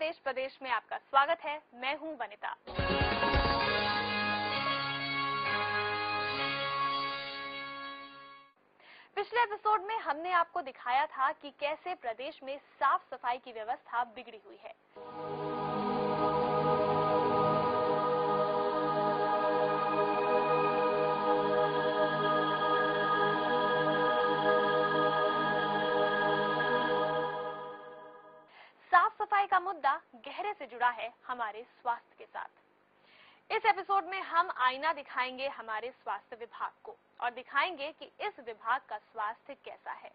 देश प्रदेश में आपका स्वागत है। मैं हूं वनिता। पिछले एपिसोड में हमने आपको दिखाया था कि कैसे प्रदेश में साफ सफाई की व्यवस्था बिगड़ी हुई है। साफ सफाई का मुद्दा गहरे से जुड़ा है हमारे स्वास्थ्य के साथ। इस एपिसोड में हम आईना दिखाएंगे हमारे स्वास्थ्य विभाग को और दिखाएंगे कि इस विभाग का स्वास्थ्य कैसा है।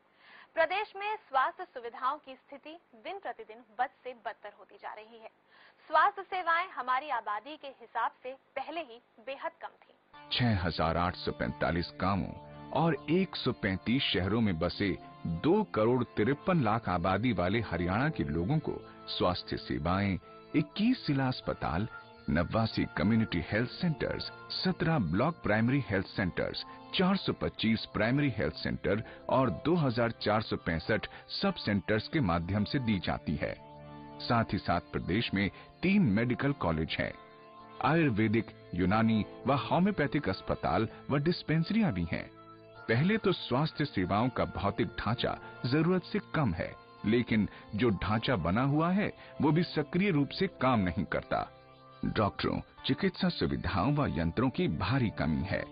प्रदेश में स्वास्थ्य सुविधाओं की स्थिति दिन प्रतिदिन बद से बदतर होती जा रही है। स्वास्थ्य सेवाएं हमारी आबादी के हिसाब से पहले ही बेहद कम थी। 6,845 गांवों और 135 शहरों में बसे 2,53,00,000 आबादी वाले हरियाणा के लोगों को स्वास्थ्य सेवाएं 21 जिला अस्पताल, 89 community health centres, 17 block primary health centres, 425 primary health centre और 2,465 सब सेंटर्स के माध्यम से दी जाती है। साथ ही साथ प्रदेश में 3 मेडिकल कॉलेज हैं। आयुर्वेदिक, यूनानी व होम्योपैथिक अस्पताल व डिस्पेंसरियां भी हैं। पहले तो स्वास्थ्य सेवाओं का भौतिक ढांचा जरूरत से कम है, लेकिन जो ढांचा बना हुआ है वो भी सक्रिय रूप से काम नहीं करता। डॉक्टरों, चिकित्सा सुविधाओं व यंत्रों की भारी कमी है।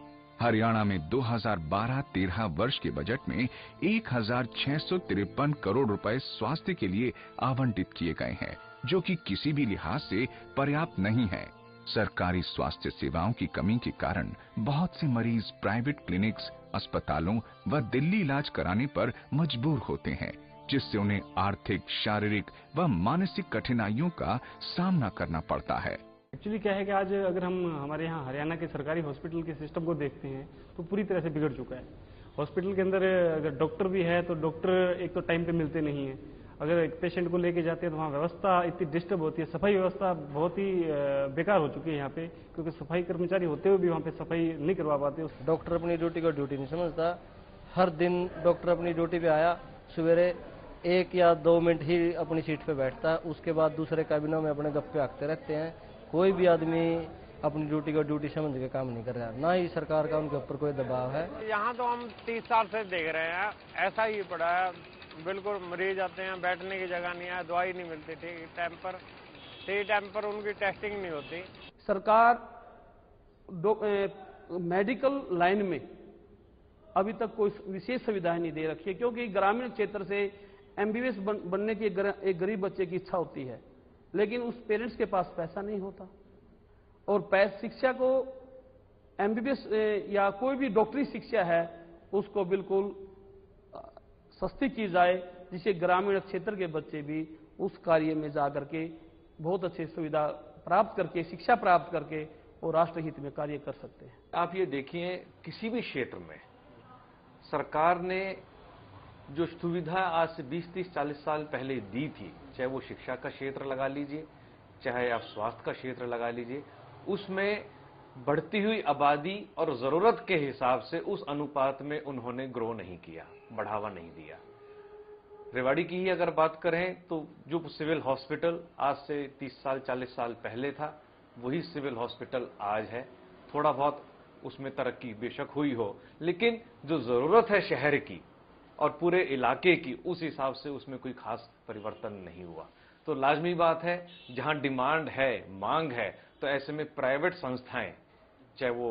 हरियाणा में 2012-13 वर्ष के बजट में 1,653 करोड़ रुपए स्वास्थ्य के लिए आवंटित किए गए हैं, जो कि किसी भी लिहाज से पर्याप्त नहीं है। सरकारी स्वास्थ्य सेवाओं की कमी के कारण बहुत से मरीज प्राइवेट क्लिनिक्स, अस्पतालों व दिल्ली इलाज कराने पर मजबूर होते हैं, जिससे उन्हें आर्थिक, शारीरिक व मानसिक कठिनाइयों का सामना करना पड़ता है। एक्चुअली क्या है कि आज अगर हम हमारे यहाँ हरियाणा के सरकारी हॉस्पिटल के सिस्टम को देखते हैं तो पूरी तरह से बिगड़ चुका है। हॉस्पिटल के अंदर अगर डॉक्टर भी है तो डॉक्टर एक तो टाइम पे मिलते नहीं है। अगर एक पेशेंट को लेके जाते हैं तो वहाँ व्यवस्था इतनी डिस्टर्ब होती है। सफाई व्यवस्था बहुत ही बेकार हो चुकी है यहाँ पे, क्योंकि सफाई कर्मचारी होते हुए भी वहाँ पे सफाई नहीं करवा पाते। डॉक्टर अपनी ड्यूटी को ड्यूटी नहीं समझता। हर दिन डॉक्टर अपनी ड्यूटी पे आया, सवेरे 1 या 2 मिनट ही अपनी सीट पे बैठता है, उसके बाद दूसरे कैबिनों में अपने गप्पे हाँकते रहते हैं। कोई भी आदमी अपनी ड्यूटी को ड्यूटी समझ के काम नहीं कर रहा, ना ही सरकार का उनके ऊपर कोई दबाव है। यहाँ तो हम 30 साल से देख रहे हैं, ऐसा ही पड़ा है। बिल्कुल मरीज आते हैं, बैठने की जगह नहीं है, दवाई नहीं मिलती ठीक टाइम पर उनकी टेस्टिंग नहीं होती। सरकार मेडिकल लाइन में अभी तक कोई विशेष सुविधाएं नहीं दे रखी है, क्योंकि ग्रामीण क्षेत्र से एमबीबीएस बनने की एक गरीब बच्चे की इच्छा होती है, लेकिन उस पेरेंट्स के पास पैसा नहीं होता। और शिक्षा को एमबीबीएस या कोई भी डॉक्टरी शिक्षा है उसको बिल्कुल सस्ती की जाए, जिससे ग्रामीण क्षेत्र के बच्चे भी उस कार्य में जाकर के बहुत अच्छी सुविधा प्राप्त करके, शिक्षा प्राप्त करके और राष्ट्रहित में कार्य कर सकते हैं। आप ये देखिए, किसी भी क्षेत्र में सरकार ने जो सुविधा आज से 20, 30, 40 साल पहले दी थी, चाहे वो शिक्षा का क्षेत्र लगा लीजिए, चाहे आप स्वास्थ्य का क्षेत्र लगा लीजिए, उसमें बढ़ती हुई आबादी और जरूरत के हिसाब से उस अनुपात में उन्होंने ग्रो नहीं किया, बढ़ावा नहीं दिया। रेवाड़ी की ही अगर बात करें तो जो सिविल हॉस्पिटल आज से 30 साल 40 साल पहले था, वही सिविल हॉस्पिटल आज है। थोड़ा बहुत उसमें तरक्की बेशक हुई हो, लेकिन जो जरूरत है शहर की और पूरे इलाके की, उस हिसाब से उसमें कोई खास परिवर्तन नहीं हुआ। तो लाजमी बात है, जहां डिमांड है, मांग है, तो ऐसे में प्राइवेट संस्थाएं, चाहे वो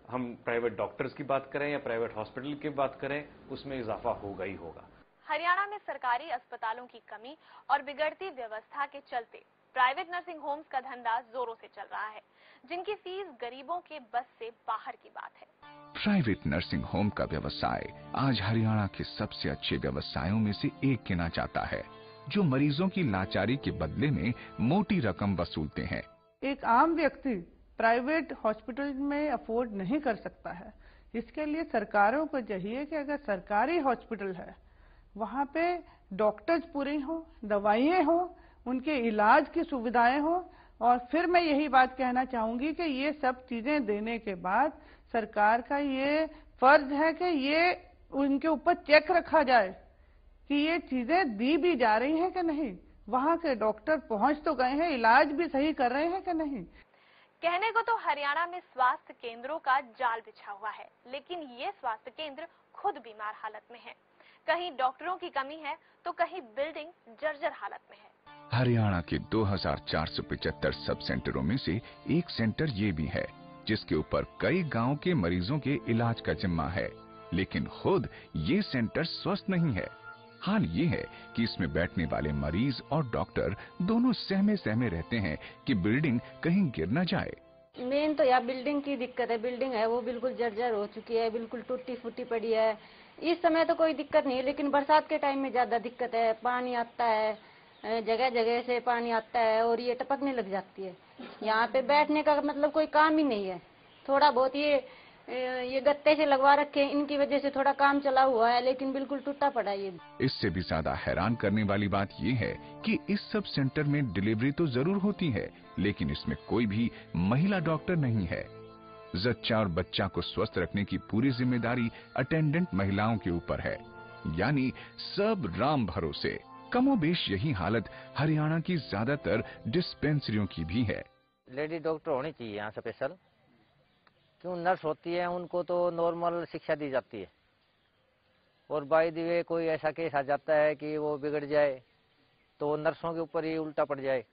हम प्राइवेट डॉक्टर्स की बात करें या प्राइवेट हॉस्पिटल की बात करें, उसमें इजाफा होगा ही होगा। हरियाणा में सरकारी अस्पतालों की कमी और बिगड़ती व्यवस्था के चलते प्राइवेट नर्सिंग होम्स का धंधा जोरों से चल रहा है, जिनकी फीस गरीबों के बस से बाहर की बात है। प्राइवेट नर्सिंग होम का व्यवसाय आज हरियाणा के सबसे अच्छे व्यवसायों में से एक गिना जाता है, जो मरीजों की लाचारी के बदले में मोटी रकम वसूलते हैं। एक आम व्यक्ति प्राइवेट हॉस्पिटल में अफोर्ड नहीं कर सकता है। इसके लिए सरकारों को चाहिए कि अगर सरकारी हॉस्पिटल है वहाँ पे डॉक्टर्स पूरे हों, दवाइयाँ हों, उनके इलाज की सुविधाएं हों। और फिर मैं यही बात कहना चाहूंगी कि ये सब चीजें देने के बाद सरकार का ये फर्ज है कि ये उनके ऊपर चेक रखा जाए कि ये चीजें दी भी जा रही हैं कि नहीं। वहाँ के डॉक्टर पहुँच तो गए हैं, इलाज भी सही कर रहे हैं कि नहीं। कहने को तो हरियाणा में स्वास्थ्य केंद्रों का जाल बिछा हुआ है, लेकिन ये स्वास्थ्य केंद्र खुद बीमार हालत में है। कहीं डॉक्टरों की कमी है तो कहीं बिल्डिंग जर्जर हालत में है। हरियाणा के 2475 सब सेंटरों में से एक सेंटर ये भी है जिसके ऊपर कई गांव के मरीजों के इलाज का जिम्मा है, लेकिन खुद ये सेंटर स्वस्थ नहीं है। हाल ये है कि इसमें बैठने वाले मरीज और डॉक्टर दोनों सहमे सहमे रहते हैं कि बिल्डिंग कहीं गिर न जाए। मेन तो यहाँ बिल्डिंग की दिक्कत है। बिल्डिंग है वो बिल्कुल जर्जर हो चुकी है, बिल्कुल टूटी फूटी पड़ी है। इस समय तो कोई दिक्कत नहीं है, लेकिन बरसात के टाइम में ज्यादा दिक्कत है। पानी आता है, जगह जगह से पानी आता है और ये टपकने लग जाती है। यहाँ पे बैठने का मतलब कोई काम ही नहीं है। थोड़ा बहुत ये गत्ते से लगवा रखे हैं, इनकी वजह से थोड़ा काम चला हुआ है, लेकिन बिल्कुल टूटा पड़ा है ये। इससे भी ज्यादा हैरान करने वाली बात ये है कि इस सब सेंटर में डिलीवरी तो जरूर होती है, लेकिन इसमें कोई भी महिला डॉक्टर नहीं है। जच्चा और बच्चा को स्वस्थ रखने की पूरी जिम्मेदारी अटेंडेंट महिलाओं के ऊपर है, यानी सब राम भरोसे। कमोबेश यही हालत हरियाणा की ज्यादातर डिस्पेंसरियों की भी है। लेडी डॉक्टर होनी चाहिए यहाँ स्पेशल। क्यों नर्स होती है उनको तो नॉर्मल शिक्षा दी जाती है, और बाय द वे कोई ऐसा केस आ जाता है कि वो बिगड़ जाए तो नर्सों के ऊपर ही उल्टा पड़ जाए,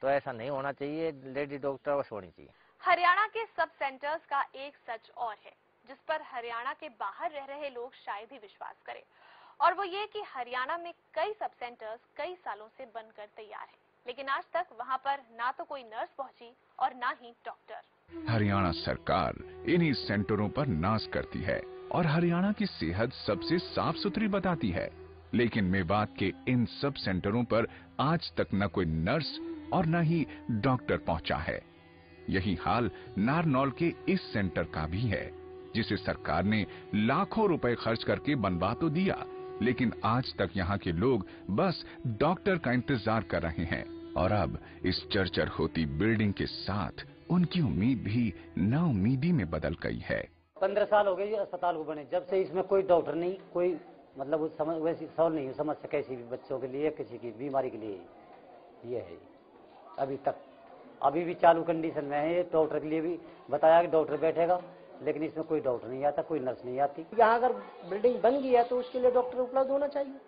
तो ऐसा नहीं होना चाहिए। लेडी डॉक्टर अवश्य होनी चाहिए। हरियाणा के सब सेंटर्स का एक सच और है जिस पर हरियाणा के बाहर रह रहे लोग शायद ही विश्वास करें, और वो ये कि हरियाणा में कई सब सेंटर्स कई सालों से बनकर तैयार हैं, लेकिन आज तक वहां पर ना तो कोई नर्स पहुंची और ना ही डॉक्टर। हरियाणा सरकार इन्हीं सेंटरों पर नाज करती है और हरियाणा की सेहत सबसे साफ सुथरी बताती है, लेकिन मेवात के इन सब सेंटरों पर आज तक न कोई नर्स और न ही डॉक्टर पहुंचा है। यही हाल नारनौल के इस सेंटर का भी है, जिसे सरकार ने लाखों रुपए खर्च करके बनवा तो दिया, लेकिन आज तक यहाँ के लोग बस डॉक्टर का इंतजार कर रहे हैं। और अब इस जर्जर होती बिल्डिंग के साथ उनकी उम्मीद भी नाउमीदी में बदल गई है। 15 साल हो गए अस्पताल को बने, जब से इसमें कोई डॉक्टर नहीं, कोई मतलब वैसी सॉल्व नहीं समस्या कैसी भी बच्चों के लिए, किसी की बीमारी के लिए ये है। अभी तक अभी भी चालू कंडीशन में है। डॉक्टर के लिए भी बताया कि डॉक्टर बैठेगा, लेकिन इसमें कोई डॉक्टर नहीं आता, कोई नर्स नहीं आती। यहाँ अगर बिल्डिंग बन गई है तो उसके लिए डॉक्टर उपलब्ध होना चाहिए।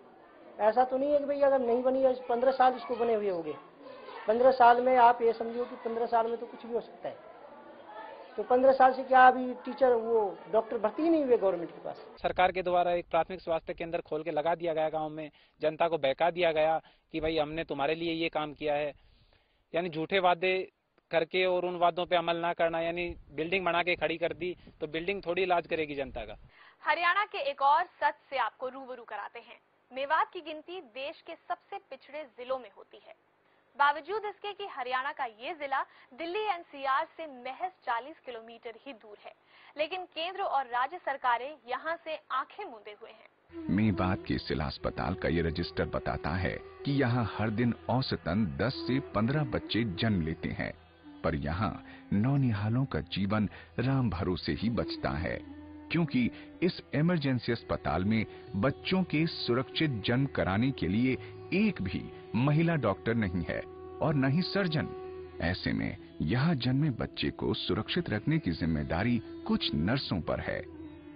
ऐसा तो नहीं है कि भाई अगर नहीं बनी है, 15 साल इसको बने हुए हो गए, 15 साल में आप ये समझो कि 15 साल में तो कुछ भी हो सकता है। तो 15 साल से क्या अभी टीचर वो डॉक्टर भर्ती ही नहीं हुए गवर्नमेंट के पास। सरकार के द्वारा एक प्राथमिक स्वास्थ्य केंद्र खोल के लगा दिया गया गांव में, जनता को बहका दिया गया कि भाई हमने तुम्हारे लिए ये काम किया है, यानी झूठे वादे करके और उन वादों पे अमल ना करना, यानी बिल्डिंग बना के खड़ी कर दी तो बिल्डिंग थोड़ी इलाज करेगी जनता का। हरियाणा के एक और सच से आपको रूबरू कराते हैं। मेवात की गिनती देश के सबसे पिछड़े जिलों में होती है। बावजूद इसके कि हरियाणा का ये जिला दिल्ली एनसीआर से महज 40 किलोमीटर ही दूर है, लेकिन केंद्र और राज्य सरकारें यहाँ से आंखें मूंदे हुए हैं। मेवात के जिला अस्पताल का ये रजिस्टर बताता है कि यहाँ हर दिन औसतन 10 से 15 बच्चे जन्म लेते हैं, पर यहाँ नौनिहालों का जीवन राम भरोसे ही बचता है, क्योंकि इस इमरजेंसी अस्पताल में बच्चों के सुरक्षित जन्म कराने के लिए एक भी महिला डॉक्टर नहीं है और न ही सर्जन। ऐसे में यहाँ जन्मे बच्चे को सुरक्षित रखने की जिम्मेदारी कुछ नर्सों पर है।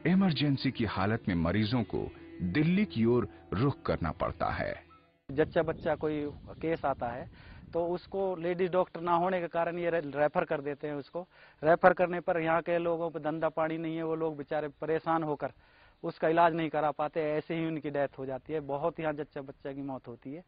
इमरजेंसी की हालत में मरीजों को दिल्ली की ओर रुख करना पड़ता है। जच्चा बच्चा कोई केस आता है तो उसको लेडीज डॉक्टर ना होने के कारण ये रेफर कर देते हैं। उसको रेफर करने पर यहाँ के लोगों पर धंधा पानी नहीं है, वो लोग बेचारे परेशान होकर उसका इलाज नहीं करा पाते, ऐसे ही उनकी डेथ हो जाती है। बहुत यहाँ जच्चा बच्चा की मौत होती है।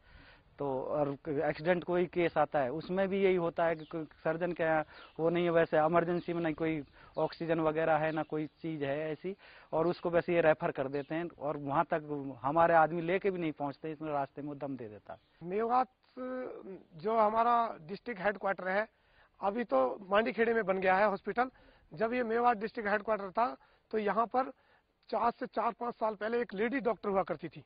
तो और एक्सीडेंट कोई केस आता है उसमें भी यही होता है कि सर्जन के वो नहीं है, वैसे इमरजेंसी में नहीं कोई ऑक्सीजन वगैरह है ना कोई चीज है ऐसी, और उसको वैसे ये रेफर कर देते हैं और वहां तक हमारे आदमी लेके भी नहीं पहुंचते, इसमें रास्ते में दम दे देता है। मेवात जो हमारा डिस्ट्रिक्ट हेडक्वार्टर है, अभी तो मांडीखेड़े में बन गया है हॉस्पिटल। जब ये मेवात डिस्ट्रिक्ट हेडक्वार्टर था तो यहाँ पर 4 से 4-5 साल पहले एक लेडी डॉक्टर हुआ करती थी।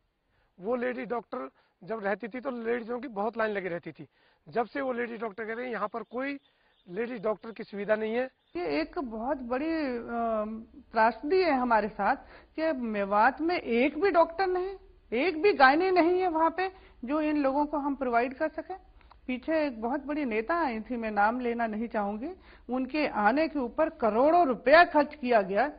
वो लेडी डॉक्टर जब रहती थी तो लेडीजों की बहुत लाइन लगी रहती थी। जब से वो लेडी डॉक्टर कह रहे हैं यहाँ पर कोई लेडी डॉक्टर की सुविधा नहीं है। ये एक बहुत बड़ी त्रासदी है हमारे साथ कि मेवात में एक भी डॉक्टर नहीं, एक भी गायनी नहीं है वहाँ पे जो इन लोगों को हम प्रोवाइड कर सकें। पीछे एक बहुत बड़ी नेता आई थी, मैं नाम लेना नहीं चाहूंगी, उनके आने के ऊपर करोड़ों रुपया खर्च किया गया।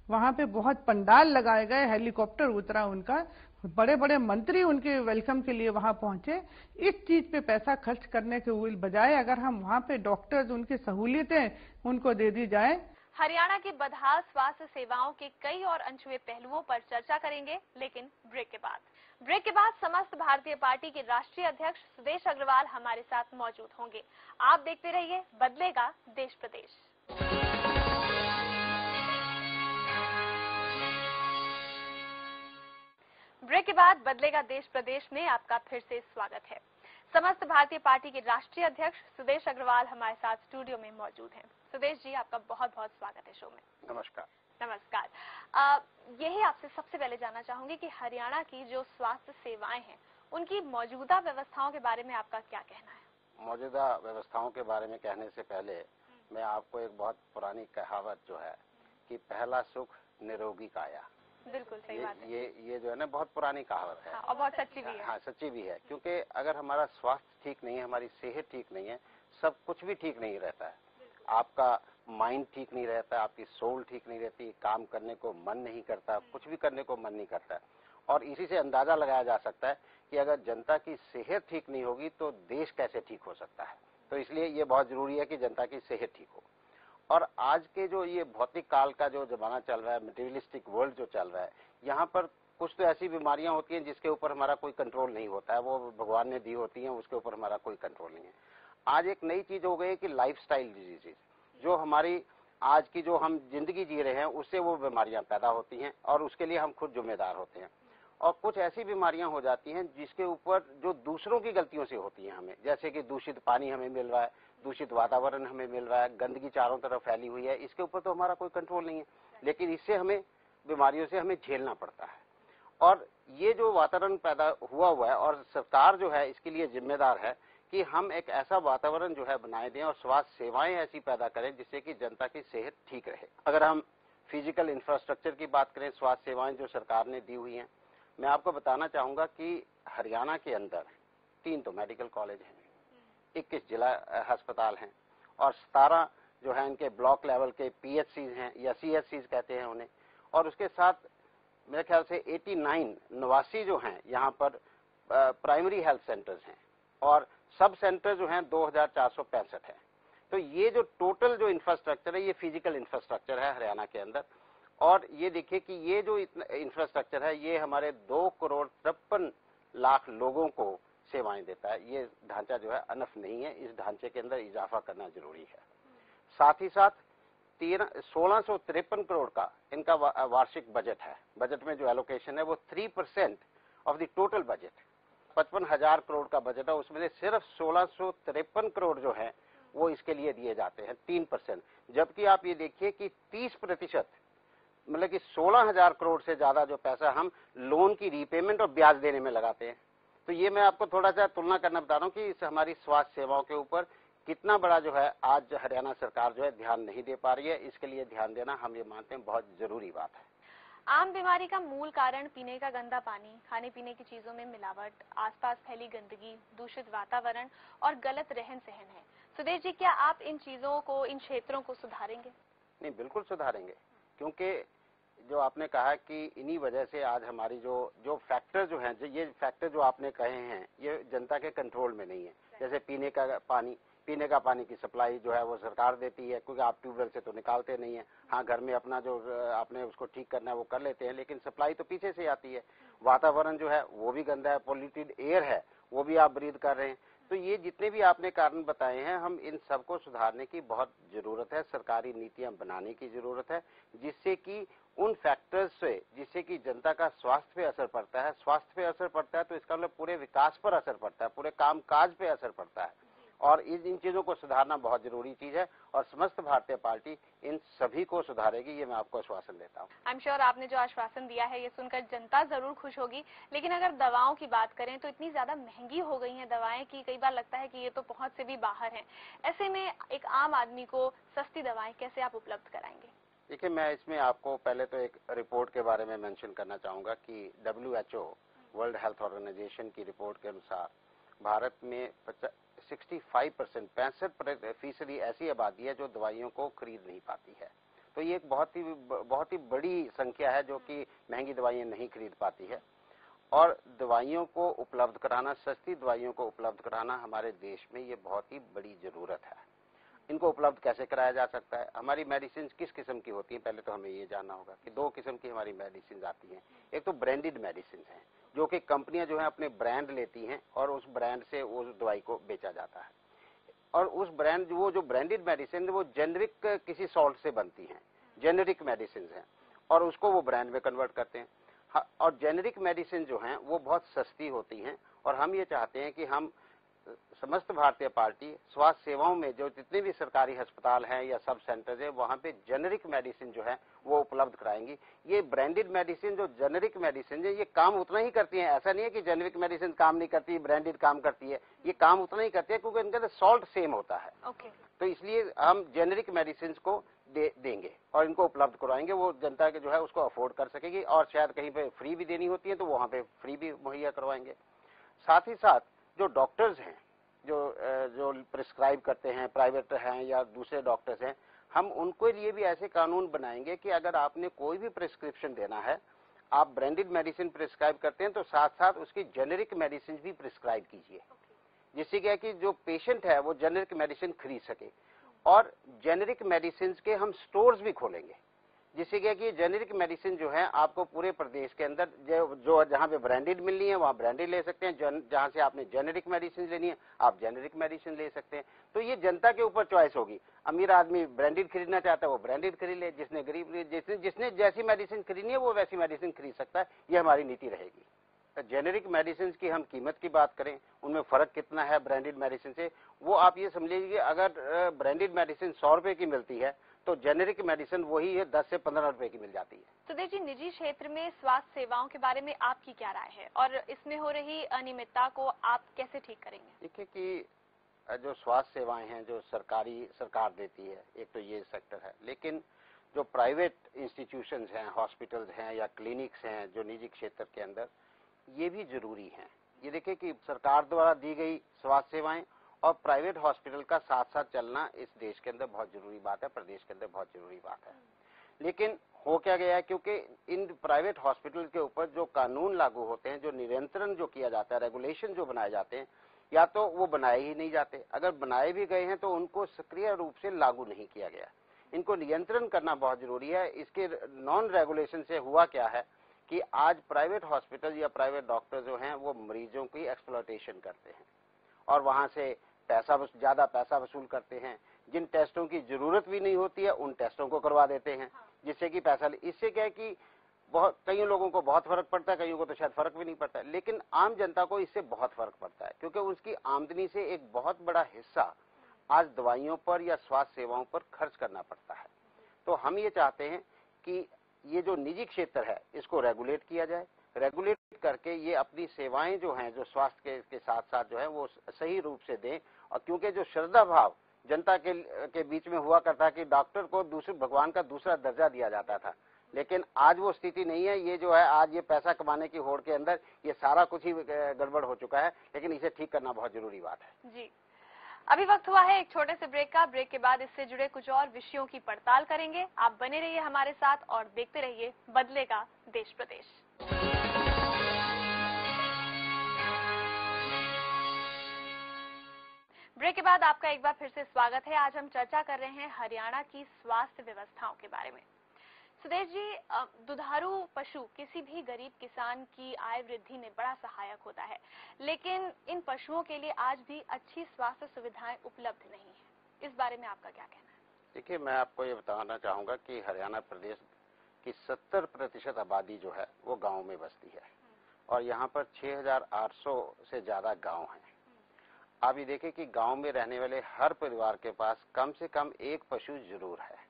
वहां पे बहुत पंडाल लगाए गए, हेलीकॉप्टर उतरा उनका, बड़े बड़े मंत्री उनके वेलकम के लिए वहां पहुंचे। इस चीज पे पैसा खर्च करने के बजाय अगर हम वहां पे डॉक्टर्स, उनकी सहूलियतें उनको दे दी जाए। हरियाणा की बदहाल स्वास्थ्य सेवाओं के कई और अनछुए पहलुओं पर चर्चा करेंगे, लेकिन ब्रेक के बाद। ब्रेक के बाद समस्त भारतीय पार्टी के राष्ट्रीय अध्यक्ष सुदेश अग्रवाल हमारे साथ मौजूद होंगे। आप देखते रहिए बदलेगा देश प्रदेश। ब्रेक के बाद बदलेगा देश प्रदेश में आपका फिर से स्वागत है। समस्त भारतीय पार्टी के राष्ट्रीय अध्यक्ष सुदेश अग्रवाल हमारे साथ स्टूडियो में मौजूद हैं। सुदेश जी, आपका बहुत बहुत स्वागत है शो में। नमस्कार। नमस्कार। यही आपसे सबसे पहले जानना चाहूंगी कि हरियाणा की जो स्वास्थ्य सेवाएं हैं, उनकी मौजूदा व्यवस्थाओं के बारे में आपका क्या कहना है? मौजूदा व्यवस्थाओं के बारे में कहने से पहले मैं आपको एक बहुत पुरानी कहावत जो है कि पहला सुख निरोगी काया, बिल्कुल सही बात है। ये जो है ना बहुत पुरानी कहावत है। हाँ, और बहुत सच्ची भी है। हाँ, सच्ची भी है, क्योंकि अगर हमारा स्वास्थ्य ठीक नहीं है, हमारी सेहत ठीक नहीं है, सब कुछ भी ठीक नहीं रहता है। आपका माइंड ठीक नहीं रहता, आपकी सोल ठीक नहीं रहती, काम करने को मन नहीं करता, कुछ भी करने को मन नहीं करता। और इसी से अंदाजा लगाया जा सकता है कि अगर जनता की सेहत ठीक नहीं होगी तो देश कैसे ठीक हो सकता है। तो इसलिए ये बहुत जरूरी है कि जनता की सेहत ठीक हो। और आज के जो ये भौतिक काल का जो जमाना चल रहा है, मटेरियलिस्टिक वर्ल्ड जो चल रहा है, यहाँ पर कुछ तो ऐसी बीमारियां होती हैं जिसके ऊपर हमारा कोई कंट्रोल नहीं होता है, वो भगवान ने दी होती हैं, उसके ऊपर हमारा कोई कंट्रोल नहीं है। आज एक नई चीज हो गई है कि लाइफस्टाइल डिजीजेज, जो हमारी आज की जो हम जिंदगी जी रहे हैं उससे वो बीमारियां पैदा होती हैं और उसके लिए हम खुद जिम्मेदार होते हैं। और कुछ ऐसी बीमारियां हो जाती हैं जिसके ऊपर जो दूसरों की गलतियों से होती हैं हमें, जैसे कि दूषित पानी हमें मिल रहा है, दूषित वातावरण हमें मिल रहा है, गंदगी चारों तरफ फैली हुई है, इसके ऊपर तो हमारा कोई कंट्रोल नहीं है, लेकिन इससे हमें बीमारियों से हमें झेलना पड़ता है। और ये जो वातावरण पैदा हुआ है और सरकार जो है इसके लिए जिम्मेदार है कि हम एक ऐसा वातावरण जो है बनाए दें और स्वास्थ्य सेवाएं ऐसी पैदा करें जिससे कि जनता की सेहत ठीक रहे। अगर हम फिजिकल इंफ्रास्ट्रक्चर की बात करें, स्वास्थ्य सेवाएं जो सरकार ने दी हुई हैं, मैं आपको बताना चाहूंगा कि हरियाणा के अंदर 3 तो मेडिकल कॉलेज हैं, 21 जिला अस्पताल हैं और 17 जो है इनके ब्लॉक लेवल के PHCs हैं या CHCs कहते हैं उन्हें। और उसके साथ मेरे ख्याल से 89 जो हैं यहाँ पर प्राइमरी हेल्थ सेंटर्स हैं और सब सेंटर जो हैं 2465 हैं। तो ये जो टोटल जो इंफ्रास्ट्रक्चर है ये फिजिकल इंफ्रास्ट्रक्चर है हरियाणा के अंदर। और ये देखिए कि ये जो इंफ्रास्ट्रक्चर है ये हमारे 2,53,00,000 लोगों को सेवाएं देता है। ये ढांचा जो है अनफ नहीं है, इस ढांचे के अंदर इजाफा करना जरूरी है। साथ ही साथ 1653 करोड़ का इनका वार्षिक बजट है। बजट में जो एलोकेशन है वो 3% of the total budget, 55,000 crore का बजट है, उसमें से सिर्फ 1653 करोड़ जो है वो इसके लिए दिए जाते हैं, 3%। जबकि आप ये देखिए कि 30%, मतलब कि 16,000 करोड़ से ज्यादा जो पैसा हम लोन की रीपेमेंट और ब्याज देने में लगाते हैं। तो ये मैं आपको थोड़ा सा तुलना करना बता रहा हूँ कि इस हमारी स्वास्थ्य सेवाओं के ऊपर कितना बड़ा जो है आज हरियाणा सरकार जो है ध्यान नहीं दे पा रही है। इसके लिए ध्यान देना हम ये मानते हैं बहुत जरूरी बात है। आम बीमारी का मूल कारण पीने का गंदा पानी, खाने पीने की चीजों में मिलावट, आसपास फैली गंदगी, दूषित वातावरण और गलत रहन सहन है। सुदेश जी, क्या आप इन चीजों को, इन क्षेत्रों को सुधारेंगे? नहीं, बिल्कुल सुधारेंगे, क्योंकि जो आपने कहा कि इन्हीं वजह से आज हमारी जो फैक्टर जो हैं, ये फैक्टर जो आपने कहे हैं ये जनता के कंट्रोल में नहीं है। जैसे पीने का पानी की सप्लाई जो है वो सरकार देती है, क्योंकि आप ट्यूबवेल से तो निकालते नहीं है। हाँ, घर में अपना जो आपने उसको ठीक करना है वो कर लेते हैं, लेकिन सप्लाई तो पीछे से आती है। वातावरण जो है वो भी गंदा है, पॉल्यूटेड एयर है वो भी आप ब्रीथ कर रहे हैं। तो ये जितने भी आपने कारण बताए हैं, हम इन सबको सुधारने की बहुत जरूरत है, सरकारी नीतियां बनाने की जरूरत है, जिससे कि उन फैक्टर्स से जिससे कि जनता का स्वास्थ्य पे असर पड़ता है। स्वास्थ्य पे असर पड़ता है तो इसका मतलब पूरे विकास पर असर पड़ता है, पूरे कामकाज पे असर पड़ता है। और इन चीजों को सुधारना बहुत जरूरी चीज है और समस्त भारतीय पार्टी इन सभी को सुधारेगी, ये मैं आपको आश्वासन देता हूँ। आई एम श्योर आपने जो आश्वासन दिया है ये सुनकर जनता जरूर खुश होगी। लेकिन अगर दवाओं की बात करें तो इतनी ज्यादा महंगी हो गई हैं दवाएं कि कई बार लगता है कि ये तो पहुंच से भी बाहर हैं। ऐसे में एक आम आदमी को सस्ती दवाएं कैसे आप उपलब्ध कराएंगे? देखिए, मैं इसमें आपको पहले तो एक रिपोर्ट के बारे में मेंशन करना चाहूंगा कि WHO वर्ल्ड हेल्थ ऑर्गेनाइजेशन की रिपोर्ट के अनुसार भारत में 65% 65% ऐसी आबादी है जो दवाइयों को खरीद नहीं पाती है। तो ये एक बहुत ही बड़ी संख्या है जो कि महंगी दवाइयां नहीं खरीद पाती है। और दवाइयों को उपलब्ध कराना, सस्ती दवाइयों को उपलब्ध कराना हमारे देश में ये बहुत ही बड़ी जरूरत है। इनको उपलब्ध कैसे कराया जा सकता है? हमारी मेडिसिन किस किस्म की होती हैं? पहले तो हमें ये जानना होगा कि 2 किस्म की हमारी मेडिसिन आती हैं। एक तो ब्रांडेड मेडिसिन है, जो कि कंपनियां जो है अपने ब्रांड लेती हैं और उस ब्रांड से उस दवाई को बेचा जाता है। और उस ब्रांड वो जो ब्रांडेड मेडिसिन वो जेनरिक किसी सॉल्ट से बनती हैं, जेनरिक मेडिसिन हैं, और उसको वो ब्रांड में कन्वर्ट करते हैं। और जेनरिक मेडिसिन जो हैं वो बहुत सस्ती होती हैं। और हम ये चाहते हैं कि हम समस्त भारतीय पार्टी स्वास्थ्य सेवाओं में जो जितने भी सरकारी अस्पताल हैं या सब सेंटर्स है वहां पे जेनरिक मेडिसिन जो है वो उपलब्ध कराएंगी। ये ब्रांडेड मेडिसिन जो जेनरिक मेडिसिन है ये काम उतना ही करती हैं। ऐसा नहीं है कि जेनरिक मेडिसिन काम नहीं करती, ब्रांडेड काम करती है। ये काम उतना ही करती है क्योंकि इनका तो सॉल्ट सेम होता है। तो इसलिए हम जेनरिक मेडिसिन को देंगे और इनको उपलब्ध करवाएंगे। वो जनता के जो है उसको अफोर्ड कर सकेगी और शायद कहीं पे फ्री भी देनी होती है तो वहां पे फ्री भी मुहैया करवाएंगे। साथ ही साथ जो डॉक्टर्स हैं जो प्रिस्क्राइब करते हैं, प्राइवेट हैं या दूसरे डॉक्टर्स हैं, हम उनको लिए भी ऐसे कानून बनाएंगे कि अगर आपने कोई भी प्रिस्क्रिप्शन देना है, आप ब्रांडेड मेडिसिन प्रिस्क्राइब करते हैं तो साथ साथ उसकी जेनेरिक मेडिसिन भी प्रिस्क्राइब कीजिए, जिससे क्या है कि जो पेशेंट है वो जेनेरिक मेडिसिन खरीद सके। और जेनेरिक मेडिसिन के हम स्टोर्स भी खोलेंगे, जिससे क्या कि जेनेरिक मेडिसिन जो है आपको पूरे प्रदेश के अंदर जो जहां पे ब्रांडेड मिलनी है वहां ब्रांडेड ले सकते हैं, जहां से आपने जेनेरिक मेडिसिन लेनी है आप जेनेरिक मेडिसिन ले सकते हैं। तो ये जनता के ऊपर चॉइस होगी। अमीर आदमी ब्रांडेड खरीदना चाहता है वो ब्रांडेड खरीद ले, जिसने गरीब जिसने जैसी मेडिसिन खरीदनी है वो वैसी मेडिसिन खरीद सकता है। ये हमारी नीति रहेगी। तो जेनेरिक मेडिसिन की हम कीमत की बात करें, उनमें फर्क कितना है ब्रांडेड मेडिसिन से, वो आप ये समझ लीजिए अगर ब्रांडेड मेडिसिन 100 रुपए की मिलती है तो जेनेरिक मेडिसिन वही है 10 से 15 रुपए की मिल जाती है। सुदेश जी, निजी क्षेत्र में स्वास्थ्य सेवाओं के बारे में आपकी क्या राय है और इसमें हो रही अनियमितता को आप कैसे ठीक करेंगे? देखिए कि जो स्वास्थ्य सेवाएं हैं जो सरकार देती है, एक तो ये सेक्टर है, लेकिन जो प्राइवेट इंस्टीट्यूशंस हैं, हॉस्पिटल्स हैं या क्लिनिक्स हैं जो निजी क्षेत्र के अंदर, ये भी जरूरी हैं। ये देखिए कि सरकार द्वारा दी गई स्वास्थ्य सेवाएं और प्राइवेट हॉस्पिटल का साथ साथ चलना इस देश के अंदर बहुत जरूरी बात है, प्रदेश के अंदर बहुत जरूरी बात है। लेकिन हो क्या गया है, क्योंकि इन प्राइवेट हॉस्पिटल के ऊपर जो कानून लागू होते हैं, जो नियंत्रण जो किया जाता है, रेगुलेशन जो बनाए जाते हैं, या तो वो बनाए ही नहीं जाते, अगर बनाए भी गए हैं तो उनको सक्रिय रूप से लागू नहीं किया गया। इनको नियंत्रण करना बहुत जरूरी है। इसके नॉन रेगुलेशन से हुआ क्या है कि आज प्राइवेट हॉस्पिटल या प्राइवेट डॉक्टर जो हैं वो मरीजों की एक्सप्लॉयटेशन करते हैं और वहां से ज्यादा पैसा वसूल करते हैं। जिन टेस्टों की जरूरत भी नहीं होती है उन टेस्टों को करवा देते हैं, जिससे कि पैसा इससे क्या है कि कई लोगों को बहुत फर्क पड़ता है, कईयों को तो शायद फर्क भी नहीं पड़ता है, लेकिन आम जनता को इससे बहुत फर्क पड़ता है क्योंकि उसकी आमदनी से एक बहुत बड़ा हिस्सा आज दवाइयों पर या स्वास्थ्य सेवाओं पर खर्च करना पड़ता है। तो हम ये चाहते हैं कि ये जो निजी क्षेत्र है इसको रेगुलेट किया जाए, रेगुलेट करके ये अपनी सेवाएं जो हैं जो स्वास्थ्य के साथ साथ जो है वो सही रूप से दें। और क्योंकि जो श्रद्धा भाव जनता के बीच में हुआ करता कि डॉक्टर को दूसरे भगवान का दूसरा दर्जा दिया जाता था, लेकिन आज वो स्थिति नहीं है। ये जो है आज ये पैसा कमाने की होड़ के अंदर ये सारा कुछ ही गड़बड़ हो चुका है, लेकिन इसे ठीक करना बहुत जरूरी बात है। जी, अभी वक्त हुआ है एक छोटे से ब्रेक का। ब्रेक के बाद इससे जुड़े कुछ और विषयों की पड़ताल करेंगे। आप बने रहिए हमारे साथ और देखते रहिए बदलेगा देश प्रदेश। ब्रेक के बाद आपका एक बार फिर से स्वागत है। आज हम चर्चा कर रहे हैं हरियाणा की स्वास्थ्य व्यवस्थाओं के बारे में। सुदेश जी, दुधारू पशु किसी भी गरीब किसान की आय वृद्धि में बड़ा सहायक होता है, लेकिन इन पशुओं के लिए आज भी अच्छी स्वास्थ्य सुविधाएं उपलब्ध नहीं है। इस बारे में आपका क्या कहना है? देखिए, मैं आपको ये बताना चाहूंगा कि हरियाणा प्रदेश की 70% आबादी जो है वो गाँव में बसती है और यहाँ पर 6800 से ज्यादा गाँव हैं। आप ये देखें कि गांव में रहने वाले हर परिवार के पास कम से कम एक पशु जरूर है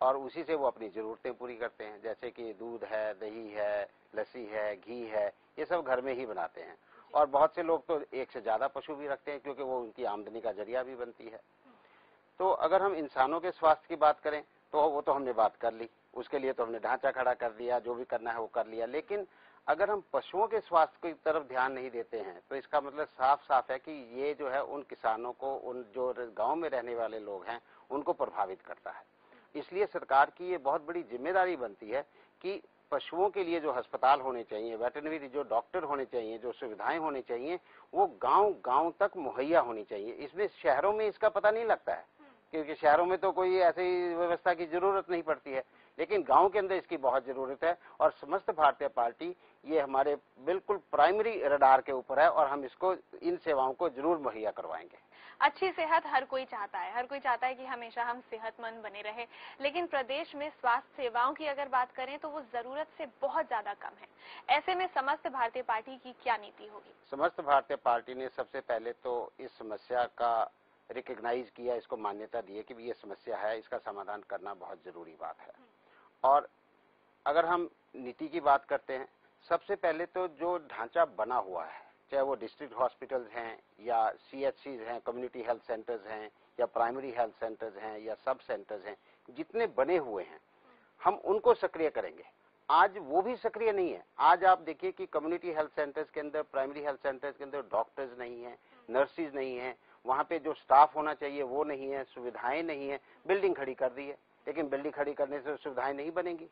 और उसी से वो अपनी जरूरतें पूरी करते हैं, जैसे कि दूध है, दही है, लस्सी है, घी है, ये सब घर में ही बनाते हैं। और बहुत से लोग तो एक से ज्यादा पशु भी रखते हैं क्योंकि वो उनकी आमदनी का जरिया भी बनती है। तो अगर हम इंसानों के स्वास्थ्य की बात करें तो वो तो हमने बात कर ली, उसके लिए तो हमने ढांचा खड़ा कर दिया, जो भी करना है वो कर लिया। लेकिन अगर हम पशुओं के स्वास्थ्य की तरफ ध्यान नहीं देते हैं तो इसका मतलब साफ साफ है कि ये जो है उन किसानों को, उन जो गांव में रहने वाले लोग हैं, उनको प्रभावित करता है। इसलिए सरकार की ये बहुत बड़ी जिम्मेदारी बनती है कि पशुओं के लिए जो अस्पताल होने चाहिए, वेटरनरी जो डॉक्टर होने चाहिए, जो सुविधाएं होनी चाहिए, वो गांव-गांव तक मुहैया होनी चाहिए। इसमें शहरों में इसका पता नहीं लगता है, क्योंकि शहरों में तो कोई ऐसी व्यवस्था की जरूरत नहीं पड़ती है, लेकिन गांव के अंदर इसकी बहुत जरूरत है। और समस्त भारतीय पार्टी ये हमारे बिल्कुल प्राइमरी रडार के ऊपर है और हम इसको, इन सेवाओं को जरूर मुहैया करवाएंगे। अच्छी सेहत हर कोई चाहता है, हर कोई चाहता है कि हमेशा हम सेहतमंद बने रहे, लेकिन प्रदेश में स्वास्थ्य सेवाओं की अगर बात करें तो वो जरूरत से बहुत ज्यादा कम है। ऐसे में समस्त भारतीय पार्टी की क्या नीति होगी? समस्त भारतीय पार्टी ने सबसे पहले तो इस समस्या का रिकग्नाइज किया, इसको मान्यता दी कि ये समस्या है, इसका समाधान करना बहुत जरूरी बात है। और अगर हम नीति की बात करते हैं, सबसे पहले तो जो ढांचा बना हुआ है, चाहे वो डिस्ट्रिक्ट हॉस्पिटल्स हैं या CHCs हैं, कम्युनिटी हेल्थ सेंटर्स हैं या प्राइमरी हेल्थ सेंटर्स हैं या सब सेंटर्स हैं, जितने बने हुए हैं हम उनको सक्रिय करेंगे। आज वो भी सक्रिय नहीं है। आज आप देखिए कि कम्युनिटी हेल्थ सेंटर्स के अंदर, प्राइमरी हेल्थ सेंटर्स के अंदर डॉक्टर्स नहीं है, नर्सिस नहीं है, वहां पे जो स्टाफ होना चाहिए वो नहीं है, सुविधाएं नहीं है। बिल्डिंग खड़ी कर दी है, लेकिन बिल्डिंग खड़ी करने से सुविधाएं नहीं बनेंगी,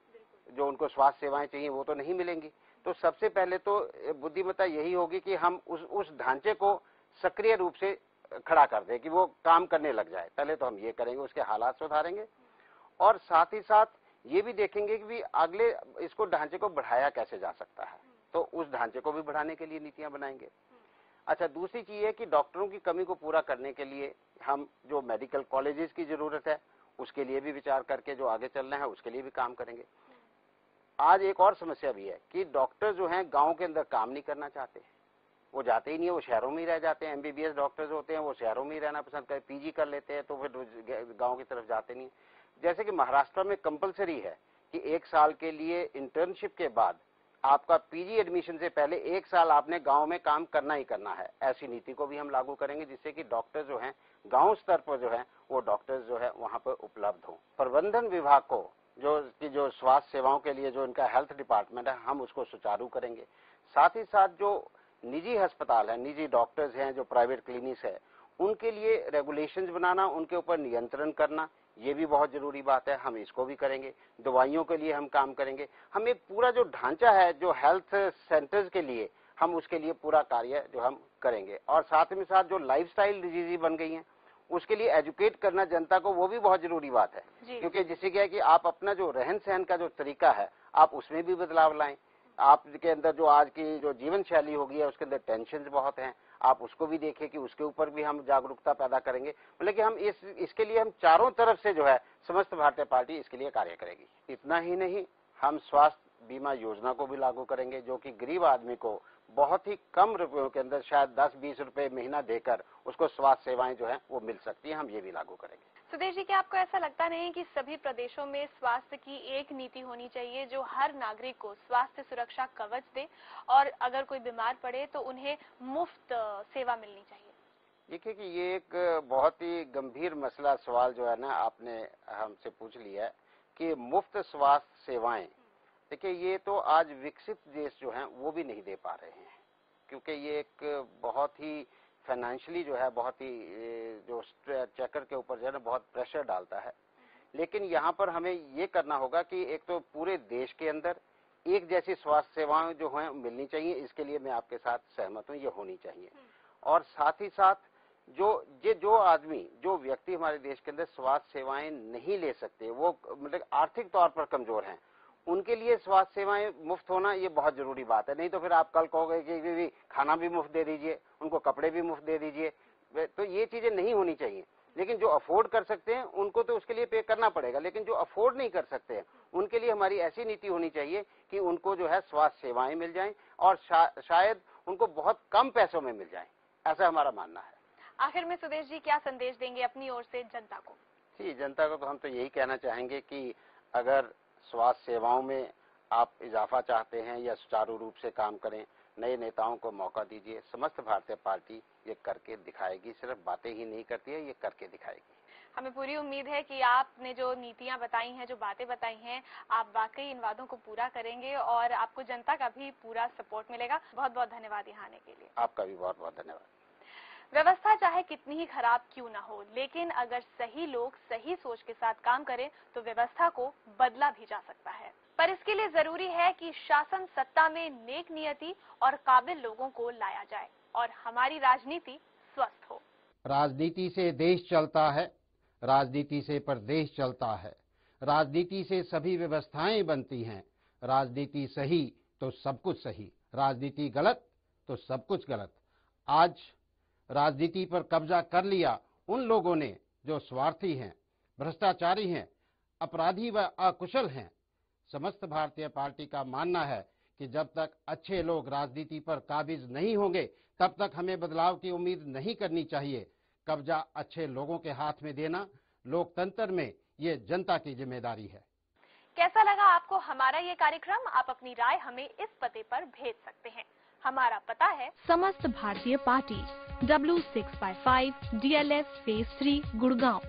जो उनको स्वास्थ्य सेवाएं चाहिए वो तो नहीं मिलेंगी। तो सबसे पहले तो बुद्धिमत्ता यही होगी कि हम उस ढांचे को सक्रिय रूप से खड़ा कर दें कि वो काम करने लग जाए। पहले तो हम ये करेंगे, उसके हालात सुधारेंगे और साथ ही साथ ये भी देखेंगे कि भी अगले इसको ढांचे को बढ़ाया कैसे जा सकता है, तो उस ढांचे को भी बढ़ाने के लिए नीतियां बनाएंगे। अच्छा, दूसरी चीज है कि डॉक्टरों की कमी को पूरा करने के लिए हम जो मेडिकल कॉलेजेस की जरूरत है उसके लिए भी विचार करके जो आगे चलना है उसके लिए भी काम करेंगे। आज एक और समस्या भी है कि डॉक्टर जो हैं गांव के अंदर काम नहीं करना चाहते, वो जाते ही नहीं है, वो शहरों में ही रह जाते हैं। MBBS डॉक्टर्स होते हैं, वो शहरों में ही रहना पसंद करते, PG कर लेते हैं, तो फिर गांव की तरफ जाते नहीं। जैसे कि महाराष्ट्र में कंपलसरी है कि 1 साल के लिए इंटर्नशिप के बाद आपका PG एडमिशन से पहले 1 साल आपने गांव में काम करना ही करना है। ऐसी नीति को भी हम लागू करेंगे जिससे कि डॉक्टर जो हैं गांव स्तर पर जो है वो डॉक्टर्स जो है वहां पर उपलब्ध हो। प्रबंधन विभाग को जो स्वास्थ्य सेवाओं के लिए जो इनका हेल्थ डिपार्टमेंट है, हम उसको सुचारू करेंगे। साथ ही साथ जो निजी अस्पताल है, निजी डॉक्टर्स हैं, जो प्राइवेट क्लिनिक्स है, उनके लिए रेगुलेशंस बनाना, उनके ऊपर नियंत्रण करना, ये भी बहुत जरूरी बात है। हम इसको भी करेंगे। दवाइयों के लिए हम काम करेंगे। हम एक पूरा जो ढांचा है जो हेल्थ सेंटर्स के लिए, हम उसके लिए पूरा कार्य जो हम करेंगे। और साथ में साथ जो लाइफस्टाइल डिजीज बन गई हैं उसके लिए एजुकेट करना जनता को, वो भी बहुत जरूरी बात है। क्योंकि जिससे क्या है कि आप अपना जो रहन सहन का जो तरीका है आप उसमें भी बदलाव लाएं। आपके अंदर जो आज की जो जीवन शैली हो गई है उसके अंदर टेंशन बहुत हैं, आप उसको भी देखें कि उसके ऊपर भी हम जागरूकता पैदा करेंगे। मतलब कि हम इसके लिए हम चारों तरफ से जो है समस्त भारतीय पार्टी इसके लिए कार्य करेगी। इतना ही नहीं, हम स्वास्थ्य बीमा योजना को भी लागू करेंगे जो कि गरीब आदमी को बहुत ही कम रुपयों के अंदर, शायद 10-20 रुपए महीना देकर उसको स्वास्थ्य सेवाएं जो है वो मिल सकती हैं। हम ये भी लागू करेंगे। सुदेश जी, क्या आपको ऐसा लगता नहीं कि सभी प्रदेशों में स्वास्थ्य की एक नीति होनी चाहिए जो हर नागरिक को स्वास्थ्य सुरक्षा कवच दे और अगर कोई बीमार पड़े तो उन्हें मुफ्त सेवा मिलनी चाहिए? देखिए कि ये एक बहुत ही गंभीर मसला सवाल जो है ना आपने हमसे पूछ लिया है कि मुफ्त स्वास्थ्य सेवाएं। देखिए ये तो आज विकसित देश जो हैं वो भी नहीं दे पा रहे हैं, क्योंकि ये एक बहुत ही फाइनेंशियली जो है बहुत ही जो चक्कर के ऊपर जो है ना बहुत प्रेशर डालता है। लेकिन यहाँ पर हमें ये करना होगा कि एक तो पूरे देश के अंदर एक जैसी स्वास्थ्य सेवाएं जो हैं मिलनी चाहिए। इसके लिए मैं आपके साथ सहमत हूँ, ये होनी चाहिए। और साथ ही साथ जो आदमी, जो व्यक्ति हमारे देश के अंदर स्वास्थ्य सेवाएं नहीं ले सकते, वो मतलब आर्थिक तौर पर कमजोर हैं, उनके लिए स्वास्थ्य सेवाएं मुफ्त होना ये बहुत जरूरी बात है। नहीं तो फिर आप कल कहोगे कि खाना भी मुफ्त दे दीजिए, उनको कपड़े भी मुफ्त दे दीजिए, तो ये चीजें नहीं होनी चाहिए। लेकिन जो अफोर्ड कर सकते हैं उनको तो उसके लिए पे करना पड़ेगा, लेकिन जो अफोर्ड नहीं कर सकते हैं उनके लिए हमारी ऐसी नीति होनी चाहिए कि उनको जो है स्वास्थ्य सेवाएं मिल जाएं और शायद उनको बहुत कम पैसों में मिल जाएं, ऐसा हमारा मानना है। आखिर में सुदेश जी क्या संदेश देंगे अपनी ओर से जनता को? जी, जनता को तो हम तो यही कहना चाहेंगे कि अगर स्वास्थ्य सेवाओं में आप इजाफा चाहते हैं या सुचारू रूप से काम करें, नए नेताओं को मौका दीजिए। समस्त भारतीय पार्टी ये करके दिखाएगी, सिर्फ बातें ही नहीं करती है, ये करके दिखाएगी। हमें पूरी उम्मीद है कि आपने जो नीतियां बताई हैं, जो बातें बताई हैं, आप वाकई इन वादों को पूरा करेंगे और आपको जनता का भी पूरा सपोर्ट मिलेगा। बहुत बहुत धन्यवाद यहाँ आने के लिए। आपका भी बहुत बहुत धन्यवाद। व्यवस्था चाहे कितनी ही खराब क्यों ना हो, लेकिन अगर सही लोग सही सोच के साथ काम करें तो व्यवस्था को बदला भी जा सकता है। पर इसके लिए जरूरी है कि शासन सत्ता में नेक नियति और काबिल लोगों को लाया जाए और हमारी राजनीति स्वस्थ हो। राजनीति से देश चलता है, राजनीति से प्रदेश चलता है, राजनीति से सभी व्यवस्थाएं बनती हैं। राजनीति सही तो सब कुछ सही, राजनीति गलत तो सब कुछ गलत। आज राजनीति पर कब्जा कर लिया उन लोगों ने जो स्वार्थी हैं, भ्रष्टाचारी हैं, अपराधी व अकुशल हैं। समस्त भारतीय पार्टी का मानना है कि जब तक अच्छे लोग राजनीति पर काबिज नहीं होंगे तब तक हमें बदलाव की उम्मीद नहीं करनी चाहिए। कब्जा अच्छे लोगों के हाथ में देना लोकतंत्र में ये जनता की जिम्मेदारी है। कैसा लगा आपको हमारा ये कार्यक्रम? आप अपनी राय हमें इस पते पर भेज सकते हैं। हमारा पता है समस्त भारतीय party, W6/5 DLF Phase 3 Gurgaon,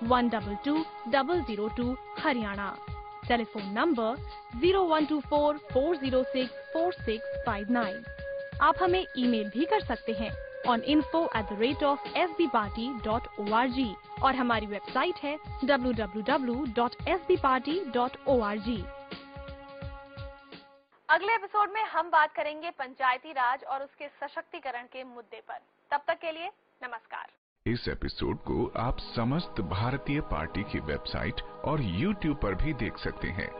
122002 Haryana. Telephone number 0124-406-4659। आप हमें ईमेल भी कर सकते हैं on info@sbparty.org और हमारी वेबसाइट है www.sbparty.org। अगले एपिसोड में हम बात करेंगे पंचायती राज और उसके सशक्तिकरण के मुद्दे पर। तब तक के लिए नमस्कार। इस एपिसोड को आप समस्त भारतीय पार्टी की वेबसाइट और YouTube पर भी देख सकते हैं।